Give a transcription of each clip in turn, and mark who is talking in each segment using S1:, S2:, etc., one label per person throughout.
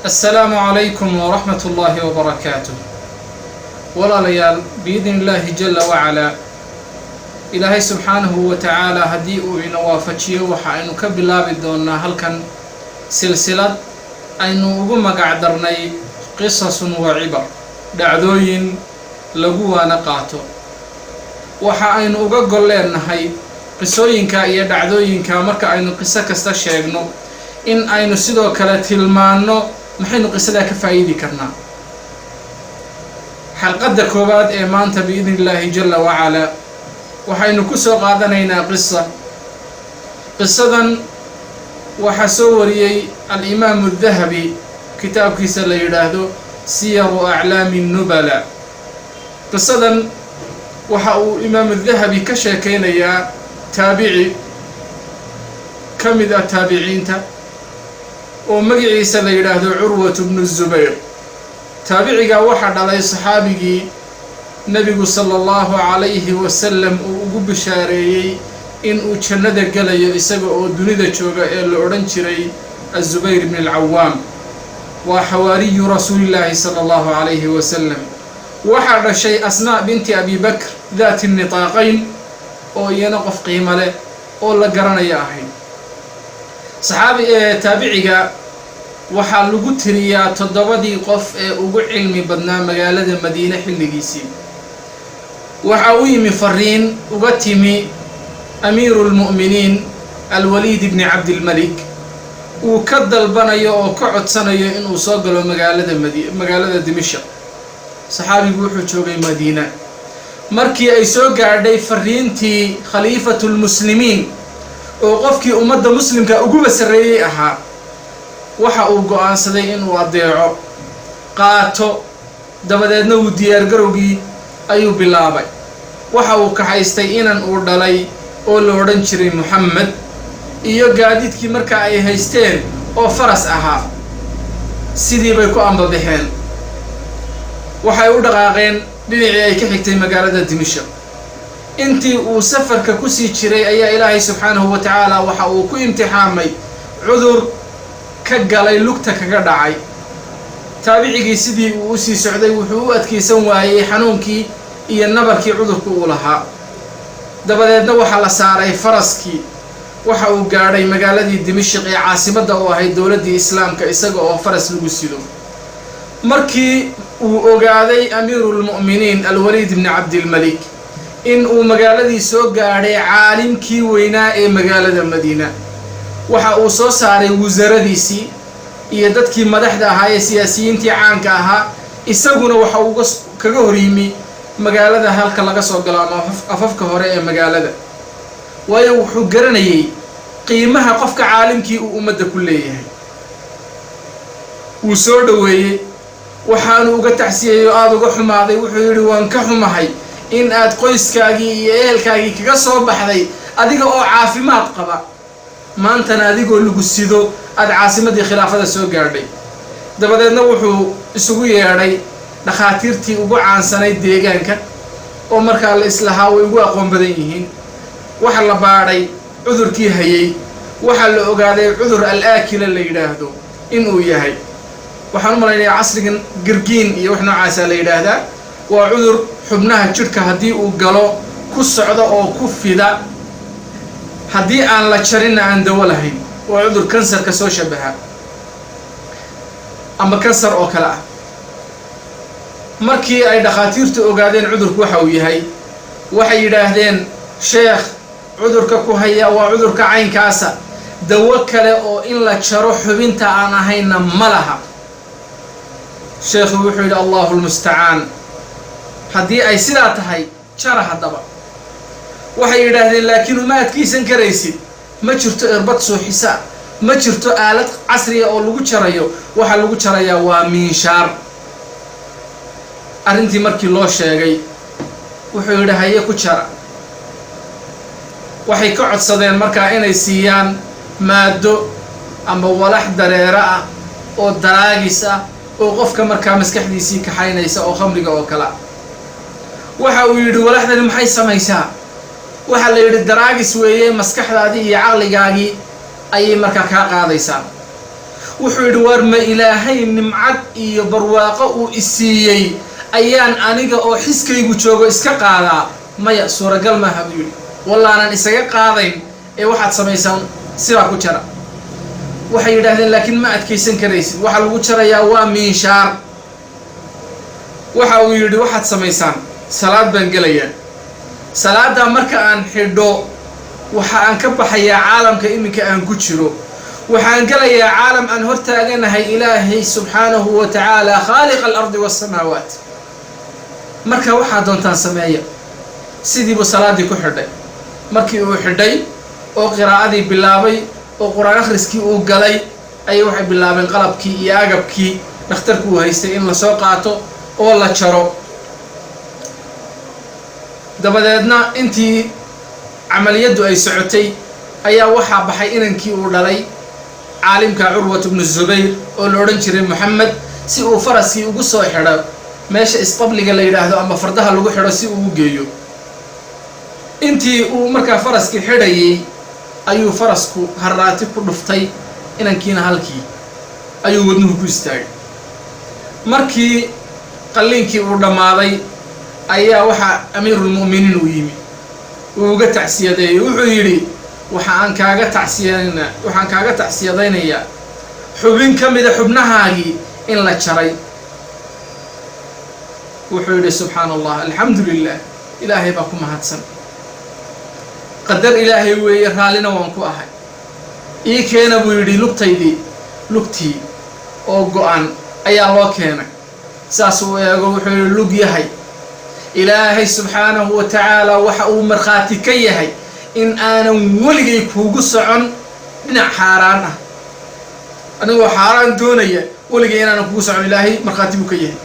S1: السلام عليكم ورحمة الله وبركاته. ولا ليال بإذن الله جل وعلا إلهي سبحانه وتعالى هديء إن وافتشيه وحا إنه كبلا بدونا هل كان سلسلة إنه قم قعدرني قصص وعبر دعدوين لقوا نقاته وحا إنه قل لنا هاي قصوينك إيا دعدوينك مركا إنه قصة كستشيغنو إن أينو سيدو كلا تلمانو محينو قصة كفايدي كرنا حلقة كوباد إيمانتا بإذن الله جل وعلا وحينو كسو قادنينا قصة وحسوري الإمام الذهبي كتاب كيسا ليراهدو سير أعلام النبلاء قصة وحاو إمام الذهبي كشاكين يا تابعي كمذا تابعين تا ومجيسا ليراهدو عروة بن الزبير تابعي واحد على صحابي نبي صلى الله عليه وسلم وقب شاري إن وجنده قليو إسقى دنيا جوجا الأورنجري الزبير بن العوام وحواري رسول الله صلى الله عليه وسلم وحد شيء أسماء بنت أبي بكر ذات النطاقين أو ينقف قيمة له أو لقرنا يا أخي صحابي تابعي وحال لقتريا تضبدي قف وقع علمي بدنا مقالة المدينة حلقيسي وحاوي مفرين وقتمي أمير المؤمنين الوليد بن عبد الملك وكدل بنايو وكعد سنايو إنه صاقلوا مقالة دمشق صحابي بوحو جوغي مدينة مركي أي سوق عدي فرينتي خليفة المسلمين وقفكي أمد مسلم كأقوب سرية أها waxa uu go'aansaday inuu adeeco qaato dabadeedna uu diyaar garowgii ayuu bilaabay waxa uu ka haystay inan uu dhalay oo la oran jiray Muhammad iyo gaadidkii marka ay haysteen oo faras ahaa sidii bay ku ambabixeen waxay u dhaqaaqeen dhinacii ay ka xigtay magaalada Dimashq intii uu safarka ku sii jiray ayaa Ilaahay subhanahu wa ta'ala waxa uu ku imtixaamay cudur كجالي لقطة كجدعي تابعي سيدي وسي سعدي وحوات كي سواي حنونكي النبر كي عذر كولها دبل دوح على ساري فرسكي وحو جاري مجالدي دمشق عاصمة وهي دولة الإسلام كإسقى وفرس لجسيدو مركي وقاعدي أمير المؤمنين الوليد بن عبد الملك إن ومجالدي سوق جاري عالم كي ويناء مجالد المدينة waxa uu soo saaray wasaaraddiisii iyo dadkii madaxda ahaa ee siyaasiyiintii caanka ahaa isaguna waxa uu kaga horiyimi magaalada halka laga soo galo ama afafka hore ee magaalada waayo wuxuu garanayay qiimaha qofka caalimkii uu ummadda ku leeyahay uu soo dhaweeyay waxaanu uga taxsiyeeyo aad uga xumaaday wuxuu yiri waan ka xumahay in aad qoyskaagii iyo ehelkaagii kaga soo baxday adiga oo caafimaad qaba maantana adigoo lagu sido aad caasimadii khilaafada soo gaadhay dabadeedna wuxuu isugu yeedhay dhakhaatiirtii ugu caansanay deegaanka oo markaa la islahaa way ugu aqoon badan yihiin waxa la baadhay cudurkii hayay waxa la ogaaday cudur al-aakila la yiraahdo inuu yahay waxaan u maleynayaa casrigan girgiin iyo wax noocaas la yiraahdaa waa cudur xubnaha jirka hadii uu galo ku socdo oo ku fida haddii aan la jarin aan dawo lahayn waa cudur kansarka soo shabaha ama kansar oo kala ah markii ay dhakhaatiirtu ogaadeen cudurku waxa uu yahay waxay yiraahdeen sheekh cudurka ku haya waa cudurka caynkaasa dawo kale oo in la jaro xubinta aan ahayna malaha sheekhu wuxuu yiri Allahu musta'aan haddii ay sidaa tahay jara hadaba waxay yiraahdeen laakiin uma adkeysan karaysid ma jirto irbad soo xisaab ma jirto aalad casri ah oo lagu jarayo waxa lagu jarayaa waa miinshaar arintii markii loo sheegay wuxuu yiraahday ku jara waxay ka codsadeen markaa inay siiyaan maado ama walax dareera ah oo daraagis ah oo qofka markaa maskaxdiisii ka xaynaysa oo khamriga oo kala waxa uu yiri walaxdan maxay samaysaa waxa la yiri daraagis weeye maskaxdaadii iyo aqligaagii ayay markaa ka qaadaysaa وحيد ورما إلهي نمعد إيه برواقة إسيي أيان أنيقا أو حسكي وجوغو إسكا قادا ما يأسورة قلما هبيولي والله أنا إسكا قادين إيه واحد سميسان سيراكو جرى waxay yiraahdeen laakiin ma adkeysan karaysid waxa lagu jarayaa waa miishaar waxa uu yiri waxaad sameeysan salaad baan galayaa salaada marka aan xidho waxa aan ka baxayaa caalamka iminka aan ku jiro waxaan galayaa caalam aan hortaaganahay ilaahay subhanahu wa ta'ala khaliq al-ardi was-samawat marka waxa doontaan sameeyo sidii buu salaadii ku xidhay markii uu xidhay oo qiraa'adii bilaabay oo quraan akhriskii uu galay ay waxay bilaabeen qalabkii iyo agabkii dhakhtarku uu haystay in la soo qaato oo la jaro dabadeedna intii amaliyadu ay socotay ayaa waxa baxay inankii uu dhalay caalimka Urwa ibn Zubayr oo la oran jiray Muhammad si uu faraskii ugu soo xidho meesha isqabliga la yiraahdo ama fardaha lagu xidho si uu u geeyo intii uu markaa faraskii xidhayay ayuu farasku harraati ku dhuftay inankiina halkii ayuu wadnuhu ku istaagay markii qalliinkii uu dhamaaday ayaa waxa amiirul mu'miniin uu yimi uu uga tacsiyadeeyay wuxuu yiri waxaan kaaga tacsiyadaynayaa xubin kamida xubnahaagii in la jaray wuxuu yiri subhanallah alhamdulillah ilaahay baa ku mahadsan qadar ilaahay weeye raalina waan ku ahay ii keena buu yiri lugtii oo go'an ayaa loo keenay saas uu eego wuxuu yiri lug yahay ilaahay subhanahu wa ta'ala waxa uu marxaati ka yahay in aanan waligay kuugu socon dhinac xaaraan ah anigoo xaaraan doonaya waligay inaanan kuugu socon ilaahay marxaati buu ka yahay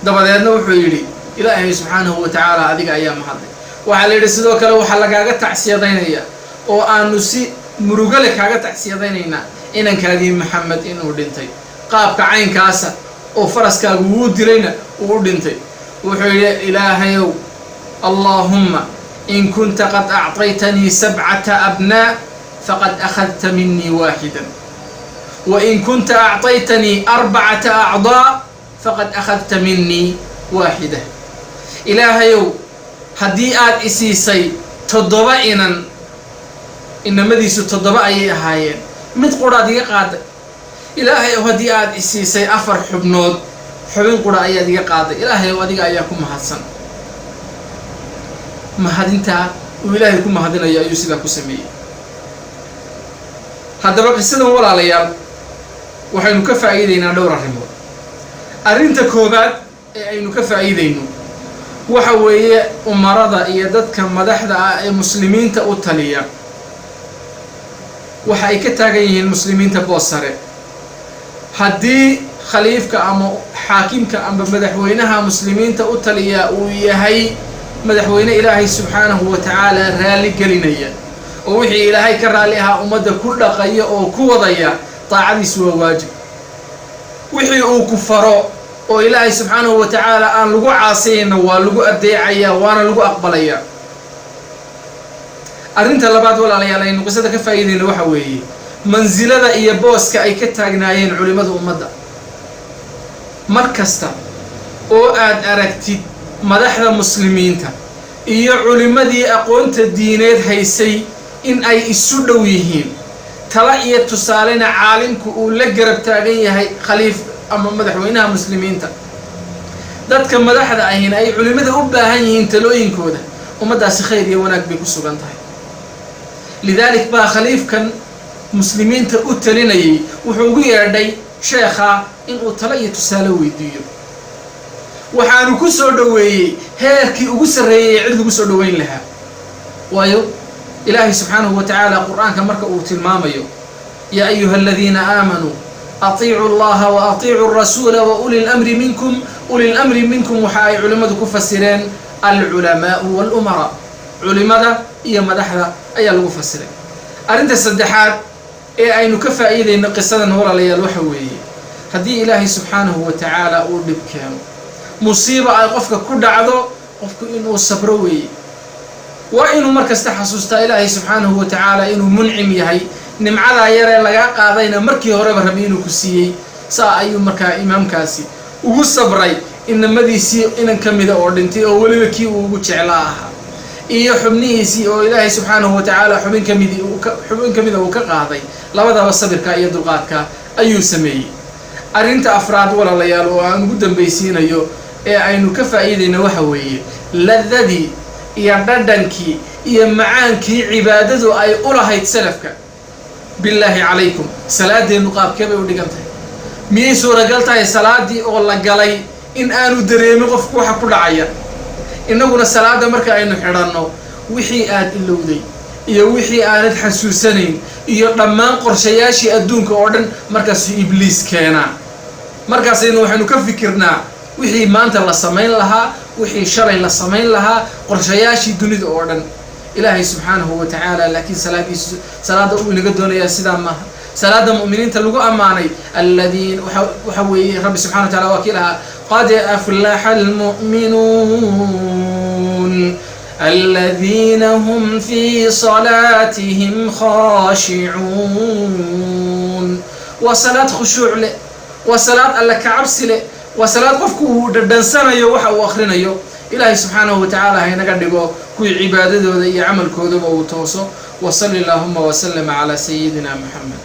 S1: dabadeedna wuxuu yiri ilaahay subhanahu wa ta'ala adiga ayaa mahadnaq waxa la yiri sidoo kale waxa lagaaga tacsiyadaynaya oo aanu si murugale kaaga tacsiyadaynayna inankaagii Maxamed inuu dhintay qaabka caynkaas oo faraskaagu uu dilayna uu dhintay wuxuu yiri ilaahayow allahumma in kunta qad a'taytani 7 abnaa faqad akhadta minni waahidan wa in kunta a'taytani 4 a'dhaa faqad akhadta minni waahidah ilaahayow haddii aad isiisay 7 inamadiisu 7 ayay ahaayeen mid quraad iga qaaday ilaahay haddii aad isiisay 4 xubnood xubin qura ayaad iga qaaday ilaahay adiga ayaa ku mahadsan mahadinta uu ilaahay ku mahadinayo ayuu sida ku sameeyay haddaba qisadan walaalayaal waxaynu ka faa'iideynaa dhowr arrimood arrinta koobaad ee aynu ka faa'iideyno waxa weeye umarada iyo dadka madaxda ah ee muslimiinta u taliya waxa ay ka taagan yihiin muslimiinta boosare haddii khaliifka ama xaakimka ama madaxweynaha muslimiinta u taliya uu yahay madaxweyne ilaahay subhanahu wa ta'ala raali gelinaya oo wixii ilaahay ka raali ahaa ummadda ku dhaqaya oo ku wadaya taacadiisu waa waajib wixii uu ku faro oo ilaahay subhanahu wa ta'ala aan lagu caasiyayna waa lagu adeecaya waana lagu aqbalaya arrinta labaad walaalayaal aynu qisada ka faa'iideyno waxa weeye manzilada iyo booska ay ka taagnaayeen culimada ummadda markasta oo aad aragtid madaxda muslimiinta iyo culimadii aqoonta diineed haysay in ay isu dhow yihiin tala iyo tusaalena caalimku uu la garab taagan yahay khaliif ama madaxweynaha muslimiinta dadka madaxda ahina ay culimada u baahan yihiin talooyinkooda ummadaasi khayr iyo wanaag bay ku sugan tahay lidalik baa khaliifkan muslimiinta u talinayay wuxuu ugu yeedhay sheekha inuu tala iyo tusaale weydiiyo waxaanu ku soo dhaweeyay heerkii ugu sareeyay cid lagu soo dhaweyn lahaa waayo ilaahay subhanahu wa ta'ala quraanka marka uu tilmaamayo ya ayyuhalladhina aamanu atii'u allaha wa atii'u ar-rasula wa ulil amri minkum waxa ay culimadu ku fasireen al-ulama wal umara culimada iyo madaxda ayaa lagu fasiray arinta saddexaad ee aynu ka faa'iideyno qisadan walaalayaal waxa weeye haddii ilaahay subhanahu wa ta'ala uu dhib keeno musiiba ay qofka ku dhacdo qofku inuu sabro weeye waa inuu markasta xasuustaa ilaahay subhanahu wa ta'ala inuu muncim yahay nimcada yar ee laga qaadayna markii horeba rabbi inuu ku siiyey saa ayuu markaa imaamkaasi ugu sabray inamadiisii inan ka mida oo dhintay oo weliba kii uu ugu jeclaa ahaa iyo xubnihiisii oo ilaahay subxaanahu watacaala xubin ka mida uu ka qaaday labadaba sabirka iyo dulqaadka ayuu sameeyey arrinta afraad walaalayaal oo aan ugu dambaysiinayo ee aynu ka faa'iidayno waxa weeye ladadii iyo dhadhankii iyo macaankii cibaadadu ay u lahayd salafka billaahi calaykum salaadeennu qaabkee bay u dhigan tahay miyay suuragal tahay salaadii oo la galay in aanu dareemin qofku waxa ku dhacaya innaguna salaada marka aynu xidhanno wixii aad ilowday iyo wixii aanad xasuusanayn iyo dhammaan qorshayaashii adduunka oo dhan markaasuu ibliis keenaa markaasaynu waxaynu ka fikirnaa wixii maanta la samayn lahaa wixii shalay la samayn lahaa qorshayaashii dunida oo dhan ilaahay subxaanahu watacaala laakiin salaada uu inaga doonayaa sidaa maaha salaada mu'miniinta lagu ammaanay aladiin waxa weeye rabbi subxana wa taala waa kii lahaa qad aflaxa almu'minuun aladiina hum fii salaatihim khaashicuun waa salaad khushuuc leh waa salaad alle ka cabsi leh waa salaad qofku uu dhadhansanayo waxa uu akhrinayo ilaahay subxaanahu watacaala haynaga dhigo kuwii cibaadadooda iyo camalkoodaba uu tooso وصل اللهم وسلم على سيدنا محمد.